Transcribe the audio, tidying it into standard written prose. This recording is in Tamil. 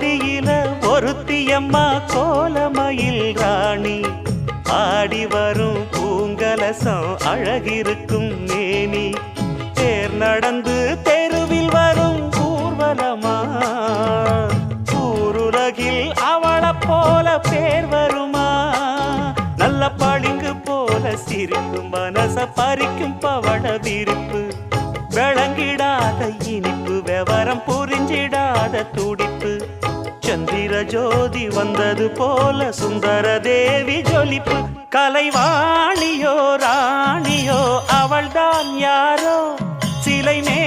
கோடியில ஒருத்தியம்மா கோலமயில் ராணி ஆடி வரும் பூங்கலசம் அழகிருக்கும் மேனி தேர் நடந்து தெருவில் வரும் ஊர்வலமா ஊருலகில் அவளை போல பேர் வருமா நல்ல பளிங்கு போல சிரிக்கும் மனச பறிக்கும் பவள விரிப்பு விளங்கிடாத இனிப்பு விவரம் புரிஞ்சிடாத துடிப்பு சந்திர ஜோதி வந்தது போல சுந்தர தேவி ஜொலிப்பு கலைவாணியோ ராணியோ அவள்தான் யாரோ சிலை மே